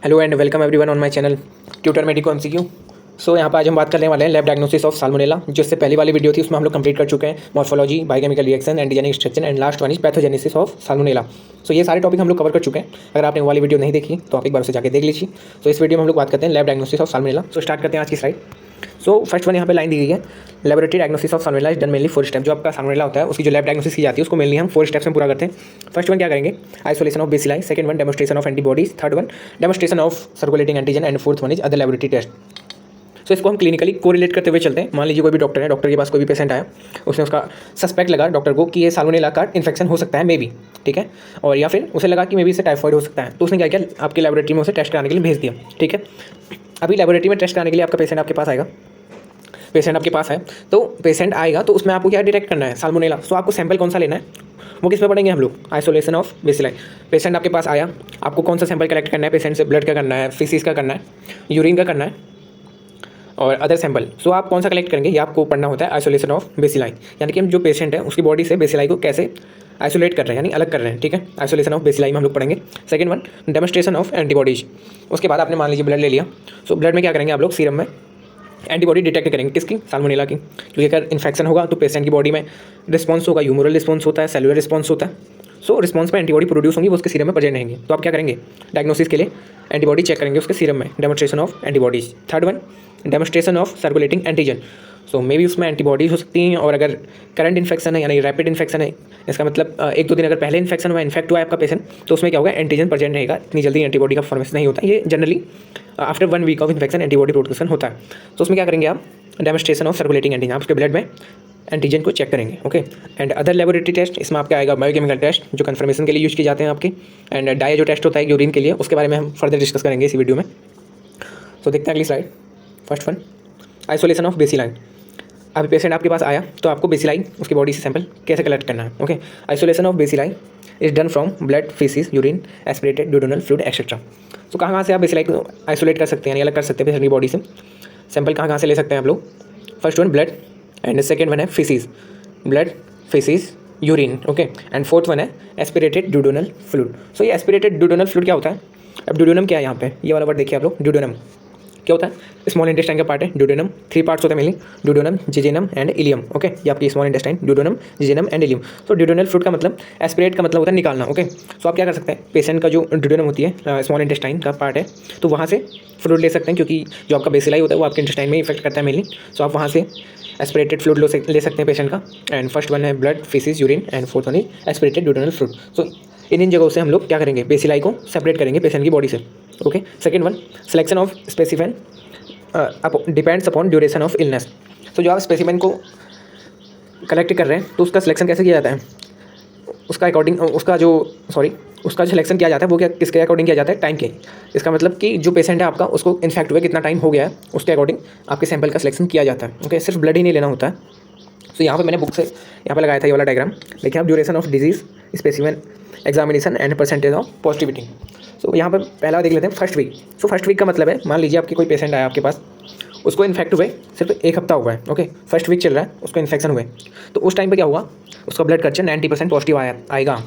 Hello and welcome everyone on my channel Tutor Medico MCQ. So यहाँ पर आज हम बात करने वाले हैं लैब डायग्नोसिस ऑफ साल्मोनेला। जो इससे पहली वाली वीडियो थी उसमें हम लोग कंप्लीट कर चुके हैं morphology, biochemical reaction, antigenic structure and last one is pathogenesis of Salmonella. So ये सारे टॉपिक हम लोग कवर कर चुके हैं। अगर आपने वो वाली वीडियो नहीं देखी तो आप एक बार उसे जाकर देख लीजिए। तो इस वीडियो में हम लोग बात करते हैं lab diagnosis of Salmonella. So start करते हैं आज की स्लाइड। सो फर्स्ट वन यहाँ पे लाइन दी गई है, laboratory diagnosis of salmonella is done mainly 4 step. जो आपका साल्मोनेला होता है उसकी जो लैब डायग्नोसिस की जाती है उसको मेनली हम 4 स्टेप्स में पूरा करते हैं। फर्स्ट वन क्या करेंगे, isolation of bacilli, second one demonstration of antibodies, third one demonstration of circulating antigen and fourth one is other laboratory test. So इसको हम क्लिनिकली कोरिलेट करते हुए चलते हैं। मान लीजिए कोई भी डॉक्टर है, डॉक्टर के पास कोई भी पेशेंट आया, उसने उसका सस्पेक्ट लगा डॉक्टर को कि ये साल्मोनेला का इन्फेक्शन हो सकता है मे बी, ठीक है, और या फिर उसे लगा कि मे बी इसे टाइफॉइड हो सकता है। तो उसने क्या किया, आपकी लेबोरेटरी में उसे टेस्ट कराने के लिए भेज दिया, ठीक है। अभी लेबोरेटरी में टेस्ट कराने के लिए आपका पेशेंट आपके पास आएगा, पेशेंट आपके पास है, तो पेशेंट आएगा तो उसमें आपको क्या डिटेक्ट करना है, साल्मोनेला। सो आपको सैंपल कौन सा लेना है वो किस में पढ़ेंगे हम लोग, आइसोलेशन ऑफ बेसिलाई। पेशेंट आपके पास आया, आपको कौन सा सैंपल कलेक्ट करना है, पेशेंट से ब्लड का करना है, फीसिस का करना है, यूरिन का करना है और अदर सैंपल। सो आप कौन सा कलेक्ट करेंगे ये आपको पढ़ना होता है, आइसोलेशन ऑफ बेसिलाई। यानी कि हम जो पेशेंट है उसकी बॉडी से बेसिलाई को कैसे आइसोलेट कर रहे हैं, यानी अलग कर रहे हैं, ठीक है। आइसोलेशन ऑफ बेसिलाई में हम लोग पढ़ेंगे। Second one demonstration of antibodies. उसके बाद आपने मान लीजिए ब्लड ले लिया, सो ब्लड में क्या करेंगे आप लोग, सीरम में एंटीबॉडी डिटेक्ट करेंगे, किसकी, साल्मोनेला की। क्योंकि अगर इन्फेक्शन होगा तो पेशेंट की बॉडी में रिस्पॉन्स होगा, ह्यूमरल रिस्पॉन्स होता है, सेलुलर रिस्पॉन्स होता है। सो रिस्पॉन्स में एंटीबॉडी प्रोड्यूस होंगी, वो उसके सीरम में प्रेजेंट रहेंगे। तो आप क्या करेंगे, डायग्नोसिस के लिए एंटीबॉडी चेक करेंगे उसके सीरम में, demonstration of antibodies. Third one demonstration of circulating antigen. So may be उसमें एंटीबॉडीज हो सकती हैं, और अगर करंट इन्फेक्शन है यानी रैपिड इन्फेक्शन है, इसका मतलब 1-2 दिन अगर पहले इन्फेक्शन हुआ, इन्फेक्ट हुआ है आपका पेशेंट, तो उसमें क्या होगा, एंटीजन प्रेजेंट रहेगा, इतनी जल्दी एंटीबॉडी का फॉर्मेशन नहीं होता। ये generally after 1 week of infection antibody production होता है। तो उसमें क्या करेंगे आप, डेमोस्ट्रेशन ऑफ सर्कुलेटिंग एंटीजन, आप उसके ब्लड में एंटीजन को चेक करेंगे, okay. And other laboratory test, इसमें आपका आएगा बायोकेमिकल टेस्ट जो कन्फर्मेशन के लिए यूज किए जाते हैं आपके, एंड डाई जो टेस्ट होता है यूरिन के लिए, उसके बारे में हम फर्दर डिस्कस करेंगे इसी वीडियो में। तो देखते हैं अगली slide. First one isolation of bacilli. अभी पेशेंट आपके पास आया तो आपको बेसिलाई उसकी बॉडी से सैंपल कैसे कलेक्ट करना है, okay. Isolation of bacilli is done from blood, faeces, urine, aspirated duodenal fluid etcetera. तो कहाँ से आप बेसिलाई को आइसोलेट कर सकते हैं, यानी अलग कर सकते हैं पेशेंट की बॉडी से। सैंपल कहाँ से ले सकते हैं आप लोग, first one blood, and second one है faeces, blood, faeces, urine, okay. And fourth one है एस्पिरेटेड ड्यूडेनल फ्लूइड। सो ये एस्पिरेटेड ड्यूडेनल फ्लूइड क्या होता है, अब ड्यूडेनम क्या है यहाँ पे, ये वाला वर्ड देखिए आप लोग, ड्यूडेनम क्या होता है, स्मॉल इंटेस्टाइन का पार्ट है ड्यूडेनम। 3 पार्ट्स होते हैं mainly, duodenum, jejunum and ileum, okay. ये आपकी small intestine, duodenum, jejunum and ileum. तो ड्यूडेनल फ्लूइड का मतलब, एस्पिरेट का मतलब होता है निकालना, ओके। सो आप क्या कर सकते हैं, पेशेंट का जो ड्यूडेनम होती है, स्मॉल इंटेस्टाइन का पार्ट है, तो वहाँ से फ्लूइड ले सकते हैं, क्योंकि जो आपका बेसिलाई होता है वो आपके इंटेस्टाइन में इफेक्ट करता है मेनली। सो आप वहाँ से एस्पिरेटेड फ्लूइड ले सकते हैं पेशेंट का। एंड फर्स्ट वन है blood, faeces, urine, and fourth one is aspirated duodenal fluid. So इन जगहों से हम लोग क्या करेंगे, बेसिलाई को सेपरेट करेंगे पेशेंट की बॉडी से, okay. Second one selection of specimen depends upon duration of illness. तो जो आप स्पेसिमेन को कलेक्ट कर रहे हैं तो उसका सिलेक्शन कैसे किया जाता है, उसका अकॉर्डिंग उसका जो सिलेक्शन किया जाता है वो क्या किसके अकॉर्डिंग किया जाता है, टाइम के। इसका मतलब कि जो पेशेंट है आपका उसको इन्फेक्ट हुए कितना टाइम हो गया है, उसके अकॉर्डिंग आपके सैंपल का सिलेक्शन किया जाता है, ओके। सिर्फ ब्लड ही नहीं लेना होता है। तो यहाँ पे मैंने बुक से यहाँ पे लगाया था ये वाला डायग्राम, देखिए आप, duration of disease, specimen examination and percentage of positivity. So यहाँ पर पहला देख लेते हैं first week. So first week का मतलब है, मान लीजिए आपकी कोई पेशेंट आया आपके पास, उसको इन्फेक्ट हुए सिर्फ 1 हफ्ता हुआ है, ओके। फर्स्ट वीक चल रहा है, उसको इन्फेक्शन हुए, तो उस टाइम पे क्या हुआ, उसका ब्लड कल्चर 90% पॉजिटिव आएगा।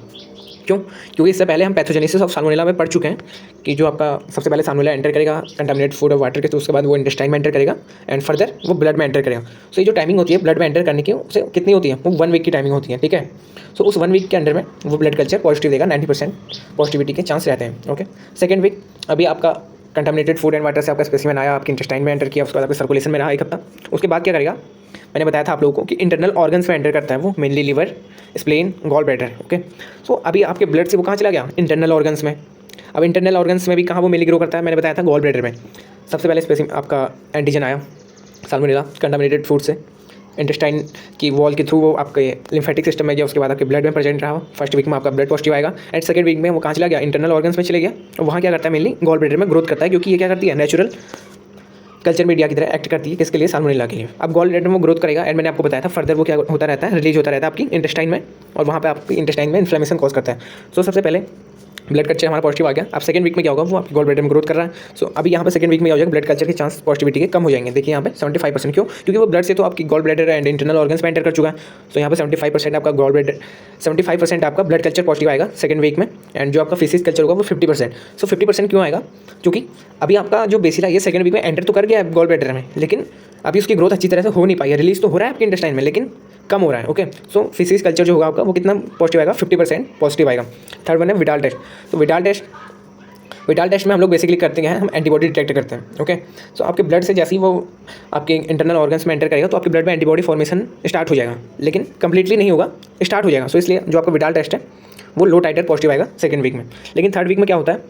क्यों, क्योंकि इससे पहले हम पैथोजेनेसिस ऑफ साल्मोनेला में पढ़ चुके हैं कि जो आपका सबसे पहले साल्मोनेला एंटर करेगा कंटामिनेटेड फूड और वाटर के, तो उसके बाद वो इंटेस्टाइन में एंटर करेगा एंड फर्दर वो ब्लड में एंटर करेगा। सो ये जो टाइमिंग होती है ब्लड में एंटर करने की, उसे कितनी होती है, वो 1 वीक की टाइमिंग होती है, ठीक है। सो उस 1 वीक के अंडर में वो ब्लड कल्चर पॉजिटिव देगा, 90% पॉजिटिविटी के चांस रहते हैं, ओके। सेकेंड वीक, अभी आपका कंटामिनेटेड फूड एंड वाटर से आपका स्पेसिमेन आया, आपके इंटेस्टाइन में एंटर किया, उसके बाद आपके सर्कुलेशन में रहा 1 हफ्ता। उसके बाद क्या करेगा, मैंने बताया था आप लोगों को कि इंटरनल ऑर्गन्स में एंटर करता है वो, mainly liver, spleen, gallbladder, okay. So अभी आपके ब्लड से वो कहाँ चला गया, इंटरनल ऑर्गन्स में। अब इंटरनल ऑर्गन्स में भी कहाँ वो मेनली ग्रो करता है, मैंने बताया था गॉल ब्लैडर में। सबसे पहले स्पेसिमेन आपका एंटीजन आया साल्मोनेला कंटामिनेटेड फूड से, इंटेस्टाइन की वॉल के थ्रू वो आपके लिम्फेटिक सिस्टम में गया, उसके बाद आपके ब्लड में प्रेजेंट रहा। फर्स्ट वीक में आपका ब्लड पॉजिटिव आएगा, एंड सेकंड वीक में वो कहाँ चला गया, इंटरनल ऑर्गन्स में चले गया, और वहाँ क्या करता है, मेनली गॉल ब्लैडर में ग्रोथ करता है, क्योंकि ये क्या करती है, नेचुरल कल्चर मीडिया की तरह एक्ट करती है, किसके लिए, साल्मोनेला के लिए। अब गॉल ब्लैडर में ग्रोथ करेगा, एंड मैंने आपको बताया था फर्दर वो क्या होता रहता है, रिलीज होता रहता है आपकी इंटेस्टाइन में, और वहाँ पे आपकी इंटेस्टाइन में इन्फ्लेमेशन कॉज करता है। सो सबसे पहले ब्लड कल्चर हमारा पॉजिटिव आ गया। अब सेकंड वीक में क्या होगा, वो आपकी गॉल ब्लैडर में ग्रोथ कर रहा है। सो अभी यहाँ पे सेकंड वीक में क्या हो जाएगा, ब्लड कल्चर के चांस पॉजिटिविटी के कम हो जाएंगे। देखिए यहाँ पे 75%, क्यों? क्योंकि वो ब्लड से तो आपकी gall bladder and internal organs में एंटर कर चुका है। सो यहाँ पे 75% आपका गॉल ब्लैडर 75% आपका ब्लड कल्चर पॉजिटिव आएगा सेकंड वीक में। एंड जो आपका फिसिस कल्चर होगा वो 50%। सो 50% क्यों आएगा? क्योंकि अभी आपका जो बेसिला ये सेकंड वीक में एंटर तो कर गया है गॉल ब्लैडर में, लेकिन अभी उसकी ग्रोथ अच्छी तरह से हो नहीं पाई है। रिलीज तो हो रहा है आपके इंटेस्टाइन में, लेकिन कम हो रहा है। ओके, सो फिसिस कल्चर जो होगा आपका वो कितना पॉजिटिव आएगा, 50% पॉजिटिव आएगा। थर्ड वन है विडाल टेस्ट। तो विडाल टेस्ट में हम लोग बेसिकली करते हैं, हम एंटीबॉडी डिटेक्ट करते हैं। ओके, सो आपके ब्लड से जैसे ही वो आपके इंटरनल ऑर्गन्स में एंटर करेगा तो आपके ब्लड में एंटीबॉडी फॉर्मेशन स्टार्ट हो जाएगा, लेकिन कंप्लीटली नहीं होगा, स्टार्ट हो जाएगा। सो इसलिए जो आपका विडाल टेस्ट है वो लो टाइटर पॉजिटिव आएगा सेकंड वीक में। लेकिन थर्ड वीक में क्या होता है,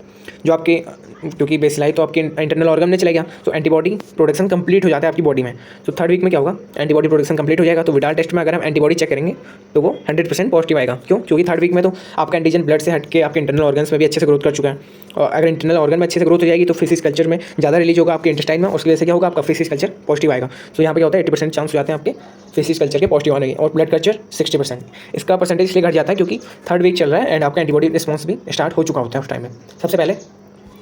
जो आपके क्योंकि बेसलाई तो आपके इंटरनल ऑर्गन में चला गया, तो एंटीबॉडी प्रोडक्शन कंप्लीट हो जाता है आपकी बॉडी में। तो थर्ड वीक में क्या होगा, एंटीबॉडी प्रोडक्शन कंप्लीट हो जाएगा। तो विडाल टेस्ट में अगर हम एंटीबॉडी चेक करेंगे तो वो 100% पॉजिटिव आएगा। क्यों? क्योंकि थर्ड वीक में तो आपका एंटीजन ब्लड से हट के आपके इंटरनल ऑर्गन्स में भी अच्छे से ग्रोथ कर चुका है। और अगर इंटरनल ऑर्गन में अच्छे से ग्रोथ हो जाएगी तो फिसिस कल्चर में ज़्यादा रिलीज होगा आपके इंटेस्टाइन में, उसकी वजह से क्या होगा, आपका फिसिस कल्चर पॉजिटिव आएगा। तो यहाँ पे क्या होता है, 80% चांस हो जाते हैं आपके फिसिस कल्चर के पॉजिटिव आने के, और ब्लड कल्चर 60%। इसका परसेंटेज इसलिए घट जाता है क्योंकि थर्ड वीक चल रहा है एंड आपका एंटीबॉडी रिस्पॉन्स भी स्टार्ट हो चुका होता है उस टाइम में। सबसे पहले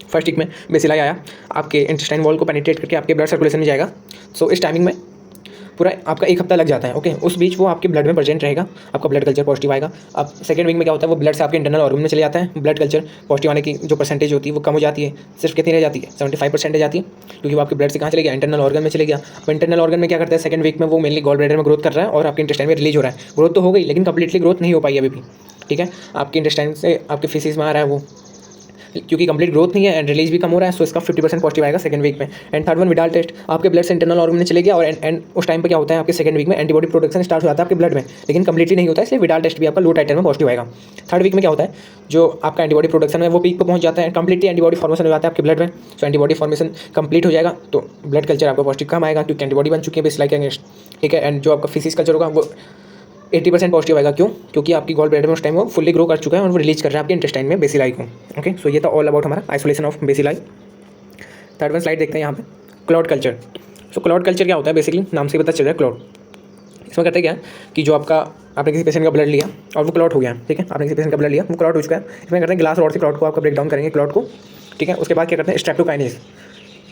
फर्स्ट वीक में बेसिलाई आया, आपके इंटेस्टाइन वॉल को पेनिट्रेट करके आपके ब्लड सर्कुलेशन में जाएगा। सो इस टाइमिंग में पूरा आपका एक हफ्ता लग जाता है। ओके, उस बीच वो आपके ब्लड में प्रेजेंट रहेगा, आपका ब्लड कल्चर पॉजिटिव आएगा। अब सेकंड वीक में क्या होता है, वो ब्लड से आपके इंटरनल ऑर्गन में चले जाता है। ब्लड कल्चर पॉजिटिव आने की जो परसेंटेज होती है वो कम हो जाती है, सिर्फ कितनी रह जाती है, 75% रह जाती है, क्योंकि वो आपके ब्लड से कहाँ चले गया, इंटरनल ऑर्गन में चले गया। अब इंटरनल ऑर्गन में क्या करता है, सेकंड वीक में वो मेनली गॉल ब्लैडर में ग्रोथ कर रहा है और आपके इंटेस्टाइन में रिलीज हो रहा है। ग्रोथ तो हो गई लेकिन कंप्लीटली ग्रोथ नहीं हो पाई अभी भी। ठीक है, आपके इंटेस्टाइन से आपके फिसिस में आ रहा है वो, क्योंकि कंप्लीट ग्रोथ नहीं है एंड रिलीज भी कम हो रहा है। सो इसका 50% पॉजिटिव आएगा सेकंड वीक में। And third one Widal test, आपके ब्लड से इंटरनल ऑर्गन में चले गया और एंड उस टाइम पे क्या होता है, आपके सेकंड वीक में एंटीबॉडी प्रोडक्शन स्टार्ट हो जाता है आपके ब्लड में, लेकिन कंप्लीटली नहीं होता है, इसलिए विडाल टेस्ट भी आपका लो टाइटर में पॉजिटिव आएगा। थर्ड वीक में क्या होता है, जो आपका एंटीबॉडी प्रोडक्शन है वो पीक पर पहुंच जाता है, कंप्लीटली एंटीबॉडी फॉर्मेशन हो जाता है आपके ब्लड में। सो एंटीबॉडी फॉर्मेशन कंप्लीट हो जाएगा तो ब्लड कल्चर आपका पॉजिटिव कम आएगा क्योंकि एंटीबॉडी बन चुकी है बेसिलाई के अगेंस्ट। ठीक है, एंड जो आपका फिसिस कल्चर होगा वो 80% पॉजिटिव आएगा। क्यों? क्योंकि आपकी गॉल ब्लैडर में उस टाइम वो फुल्ली ग्रो कर चुका है और वो रिलीज कर रहा है आपके इंटेस्टाइन में बेसिलाई को। ओके, सो ये था ऑल अबाउट हमारा isolation of bacilli. Third one slide देखते हैं यहाँ पे, क्लॉट कल्चर। सो क्लॉट कल्चर क्या होता है, बेसिकली नाम से पता चल रहा है क्लॉट। इसमें करते क्या है कि जो आपका आपने किसी पेशेंट का ब्लड लिया और वो क्लॉट हो गया, ठीक है, आपने किसी पेशेंट का ब्लड लिया वो क्लॉट हो चुका है। इसमें करते हैं ग्लास रॉड से क्लॉट को आपका ब्रेक डाउन करेंगे क्लॉट को। ठीक है, उसके बाद क्या करते हैं, स्ट्रेप्टोकाइनेज।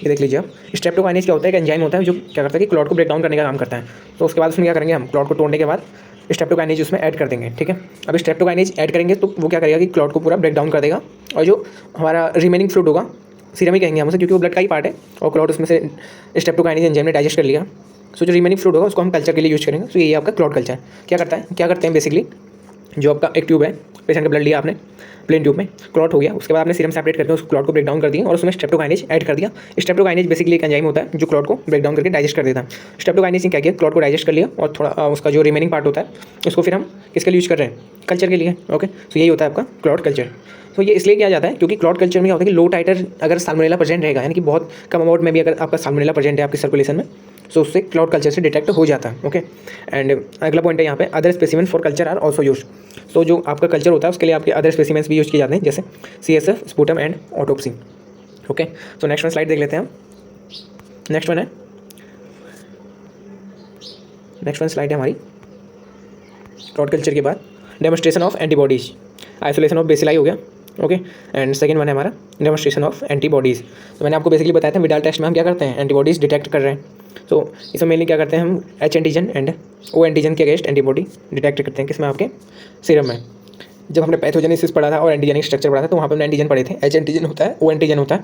ये देख लीजिए आप, स्ट्रेप्टोकाइनेज क्या होता है, एक एंजाइम होता है जो क्या करता है कि क्लॉट को ब्रेक डाउन करने का काम करता है। तो उसके बाद उसमें क्या करेंगे, हम क्लॉट को तोड़ने के बाद स्ट्रेप्टोकाइनेज उसमें ऐड कर देंगे। ठीक है, अब स्ट्रेप्टोकाइनेज ऐड करेंगे तो वो क्या करेगा कि क्लॉट को पूरा ब्रेक डाउन कर देगा, और जो हमारा रिमेनिंग फ्लूइड होगा, सीरम ही कहेंगे हम उसे क्योंकि वो ब्लड का ही पार्ट है, और क्लॉट उसमें से स्ट्रेप्टोकाइनेज एंजाइम ने डाइजेस्ट कर लिया। सो जो रिमेनिंग फ्लूइड होगा उसको हम कल्चर के लिए यूज करेंगे। सो ये आपका क्लॉट कल्चर क्या करते हैं बेसिकली, जो आपका एक ट्यूब है, पेशेंट का ब्लड लिया आपने प्लेन ट्यूब में, क्लॉट हो गया, उसके बाद आपने सीरम सेपरेट करके उस क्लॉट को ब्रेक डाउन कर दिया और उसमें स्ट्रेप्टोकाइनेज ऐड कर दिया। स्ट्रेप्टोकाइनेज बेसिकली एक एंजाइम होता है जो क्लॉट को ब्रेक डाउन करके डाइजेस्ट कर देता है। स्ट्रेप्टोकाइनेज ने क्या किया, क्लॉट को डाइजेस्ट कर लिया और थोड़ा उसका जो रिमेनिंग पार्ट होता है उसको फिर हम किसके लिए यूज कर रहे हैं, कल्चर के लिए। ओके, सो यही होता है आपका क्लॉट कल्चर। तो ये इसलिए किया जाता है क्योंकि क्लॉट कल्चर में क्या होता है कि लो टाइटर अगर साल्मोनेला प्रेजेंट रहेगा, यानी कि बहुत कम अमाउंट में भी अगर आपका साल्मोनेला प्रेजेंट है आपकी सर्कुलेशन में, सो उससे क्लॉट कल्चर से डिटेक्ट हो जाता है। ओके, एंड अगला पॉइंट है यहाँ पे, other specimen for culture are also use. तो जो आपका कल्चर होता है उसके लिए आपके अदर स्पेसिमेंस भी यूज किए जाते हैं, जैसे CSF, sputum and autopsy. Okay, तो नेक्स्ट वन स्लाइड देख लेते हैं हम। नेक्स्ट वन स्लाइड है हमारी क्लॉट कल्चर के बाद demonstration of antibodies. Isolation of bacilli हो गया। ओके, एंड सेकंड वन है हमारा डेमोस्ट्रेशन ऑफ एंटीबॉडीज़। तो मैंने आपको बेसिकली बताया था विडाल टेस्ट में हम क्या करते हैं, एंटीबॉडीज़ डिटेक्ट कर रहे हैं। तो इसमें मेनली क्या करते हैं हम, H antigen and O antigen के अगेंस्ट एंटीबॉडी डिटेक्ट करते हैं, किसमें, आपके सीरम में। जब हमने पैथोजेनेसिस पढ़ा था और एंटीजेनिक स्ट्रक्चर पढ़ा था तो वहाँ पर हमने एंटीजन पढ़े थे। H एंटीजन होता है, O एंटीजन होता है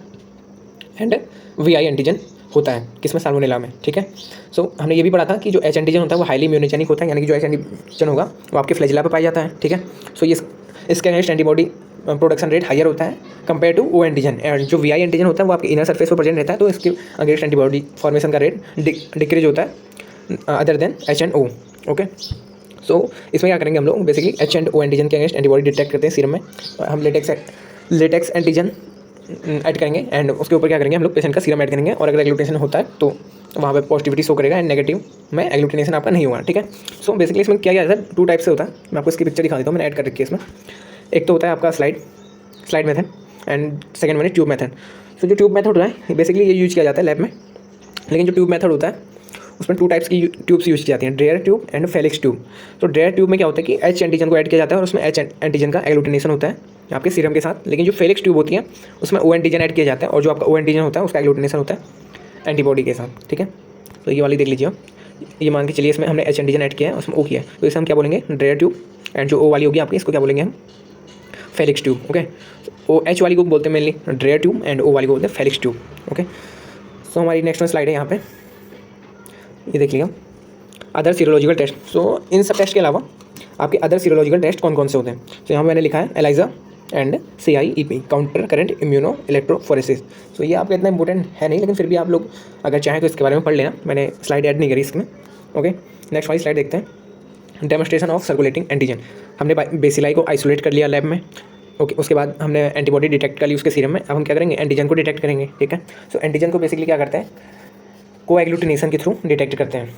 एंड VI एंटीजन होता है, किसमें, साल्मोनेला में। ठीक है, सो हमने ये भी पढ़ा था कि जो H एंटीजन होता है वो हाईली इम्यूनोजेनिक होता है, यानी कि जो H एंटीजन होगा वो आपके फ्लैजिला पे पाया जाता है। ठीक है, सो ये इसके against antibody production rate higher होता है compare to O antigen. And जो VI एंटीजन होता है वो आपके इनर सरफेस पर प्रेजेंट रहता है, तो इसके अगेंस्ट एंटीबॉडी फॉर्मेशन का रेट डिक्रीज होता है other than H and O। Okay, so इसमें क्या करेंगे हम लोग, basically H and O antigen के अगेंस्ट एंटीबॉडी डिटेक्ट करते हैं सीरम में। हम लेटेक्स एंटीजन ऐड करेंगे एंड उसके ऊपर क्या करेंगे हम लोग, पेशेंट का सीरम ऐड करेंगे, और अगर एग्लूटिनेशन होता है तो वहाँ पे पॉजिटिविटी शो करेगा एंड नेगेटिव में एग्लूटिनेशन आपका नहीं होगा। ठीक है, सो बेसिकली इसमें क्या जाता है, 2 टाइप से होता है। मैं आपको इसकी पिक्चर दिखा देता हूँ, मैंने ऐड कर रखी है इसमें। एक तो होता है आपका slide method and second one है ट्यूब मेथड। तो जो ट्यूब मेथड होता है बेसिकली ये यूज किया जाता है लैब में, लेकिन जो ट्यूब मेथड होता है उसमें 2 टाइप्स की ट्यूब्स यूज की जाती हैं, ड्रेयर ट्यूब एंड फेलिक्स ट्यूब। तो ड्रेयर ट्यूब में क्या होता है कि H एंटीजन को ऐड किया जाता है और उसमें H एंटीजन का एग्लूटिनेशन होता है आपके सीरम के साथ, लेकिन जो फेलिक्स ट्यूब होती है उसमें ओ एंटीजन ऐड किया जाता है और जो आपका ओ एंटीजन होता है उसका एग्लूटिनेशन होता है एंटीबॉडी के साथ, ठीक है। तो ये वाली देख लीजिए आप, ये मान के चलिए इसमें हमने एच एंटीजन ऐड किया है, उसमें ओ किया है, तो इसे हम क्या बोलेंगे, ड्रेयर ट्यूब, एंड जो ओ वाली होगी आपकी इसको क्या बोलेंगे हम, Felix tube, okay. O H वाली को बोलते हैं mainly Dreyer tube and O वाली को बोलते हैं फेलिक्स ट्यूब, ओके। सो हमारी नेक्स्ट स्लाइड है यहाँ पे, ये देख लिया अदर सीरोलॉजिकल टेस्ट। सो इन सब टेस्ट के अलावा आपके अदर सीरोलॉजिकल टेस्ट कौन कौन से होते हैं, तो यहाँ मैंने लिखा है ELISA and CIEP, counter current immuno electrophoresis. तो ये आपका इतना इंपॉर्टेंट है नहीं, लेकिन फिर भी आप लोग अगर चाहें तो इसके बारे में पढ़ लेना, मैंने स्लाइड ऐड नहीं करी इसमें, ओके। नेक्स्ट वाली स्लाइड देखते हैं, डेमोस्ट्रेशन ऑफ सर्कुलेटिंग एंटीजन। हमने बेसिलाई को आइसोलेट कर लिया लैब में, ओके। उसके बाद हमने एंटीबॉडी डिटेक्ट कर ली उसके सीरम में, अब हम क्या करेंगे, एंटीजन को डिटेक्ट करेंगे, ठीक है। सो एंटीजन को बेसिकली क्या करते हैं, कोएग्लूटिनेशन के थ्रू डिटेक्ट करते हैं,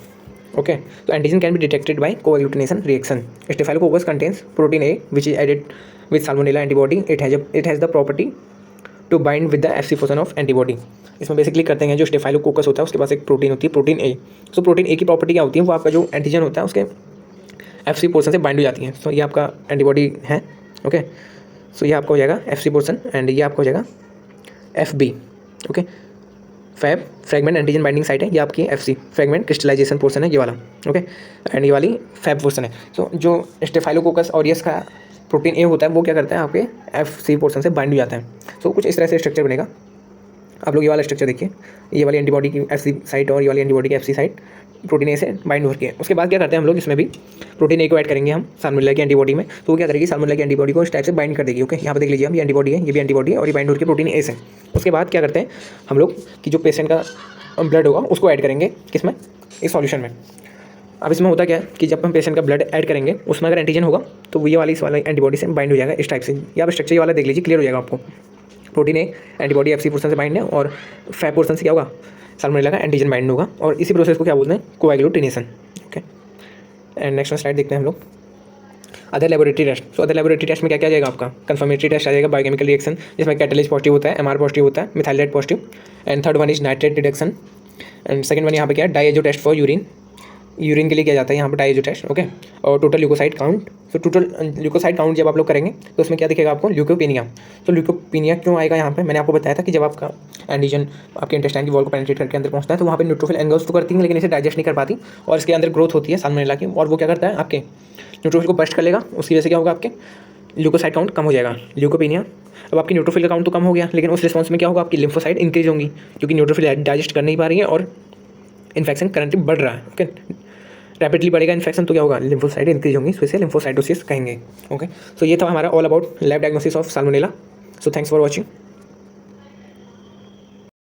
ओके। तो antigen can be detected by coagglutination reaction. Staphylococcus contains protein A which is added with Salmonella antibody, it has the property to bind with the FC portion of antibody. इसमें basically करते हैं जो staphylococcus होता है उसके पास एक protein होती है, protein A. So protein A की प्रॉपर्टी क्या होती है, वो आपका जो एंटीजन होता है उसके FC पोर्शन से बाइंड हो जाती है। सो ये आपका एंटीबॉडी है, ओके। सो ये आपका हो जाएगा FC पोर्शन एंड ये आपका हो जाएगा FB, okay. Fab fragment antigen binding site है, ये आपकी FC फ्रेगमेंट क्रिस्टलाइजेशन पोर्शन है ये वाला, ओके। एंड ये वाली फैब पोर्शन है। सो जो स्टेफाइलोकोकस ऑरियस का प्रोटीन ए होता है वो क्या करता है, आपके FC पोर्शन से बाइंड हो जाता है। सो कुछ इस तरह से स्ट्रक्चर बनेगा। आप लोग ये वाला स्ट्रक्चर देखिए, ये वाली एंटीबॉडी की FC साइट और ये वाली एंटीबॉडी की FC साइट प्रोटीन ए से बाइंड हो के, उसके बाद क्या करते हैं हम लोग, इसमें भी प्रोटीन ए को ऐड करेंगे हम साल्मोनेला की एंटीबॉडी में। तो वो क्या करेगी, साल्मोनेला की एंटीबॉडी को इस टाइप से बाइंड कर देगी, ओके। यहाँ पे देख लीजिए, हम ये एंटीबॉडी है, ये भी एंटीबॉडी है और ये बाइंड हो के प्रोटीन ए से। उसके बाद क्या करते हैं हम लोग कि जो पेशेंट का ब्लड होगा उसको ऐड करेंगे किसमें, इस सॉल्यूशन में। अब इसमें होता क्या है कि जब हम पेशेंट का ब्लड ऐड करेंगे उसमें अगर एंटीजन होगा तो ये वाली इस वाला एंटीबॉडी से बाइंड हो जाएगा इस टाइप से। यहाँ पे स्ट्रक्चर ये वाला देख लीजिए, क्लियर हो जाएगा आपको। Protein A antibody FC portion से बाइंड है और फैब पोर्शन से क्या होगा, साल्मोनेला का एंटीजन बाइंड होगा, और इसी प्रोसेस को क्या बोलते हैं, coagglutination, okay. And next slide देखते हैं हम लोग, other laboratory test. So other laboratory test में क्या क्या आ जाएगा आपका, कंफर्मेटरी टेस्ट आ जाएगा, बायोकेमिकल रिएक्शन जिसमें कैटालिस पॉजिटिव होता है, MR पॉजिटिव होता है, methylate positive, and third one is nitrate deduction, and second one यहाँ पे क्या है, डाइएजो टेस्ट फॉर यूरिन के लिए किया जाता है यहाँ पे डाइएजो टेस्ट, ओके। और टोटल ल्यूकोसाइट काउंट, तो टोटल ल्यूकोसाइट काउंट जब आप लोग करेंगे तो उसमें क्या दिखेगा आपको, ल्यूकोपीनिया। तो ल्यूकोपीनिया क्यों आएगा यहाँ पे, मैंने आपको बताया था कि जब आपका एंटीजन आपके इंटेस्टाइन की वॉल को पेनिट्रेट करके अंदर पहुँचता है तो वहाँ पे न्यूट्रोफिल एंगल्स तो करती हैं लेकिन इसे डाइजेस्ट नहीं कर पाती, और इसके अंदर ग्रोथ होती है साल्मोनेला की, और वो क्या करता है आपके न्यूट्रोफिल को बस्ट कर लेगा, उसकी वजह से क्या होगा, आपके ल्यूकोसाइट काउंट कम हो जाएगा, ल्यूकोपीनिया। अब आपकी न्यूट्रोफिल का काउंट तो कम हो गया, लेकिन उस रिस्पॉन्स में क्या होगा, आपकी लिम्फोसाइट इंक्रीज होंगी क्योंकि न्यूट्रोफिल डाइजेस्ट कर नहीं पा रही है और इन्फेक्शन करंटली बढ़ रहा है, ओके। रैपिडली बढ़ेगा इन्फेक्शन तो क्या होगा, लिम्फोसाइट इंक्रीज होंगी, इसे लिम्फोसाइटोसिस कहेंगे, ओके। सो ये था हमारा all about lab diagnosis of Salmonella. So thanks for watching.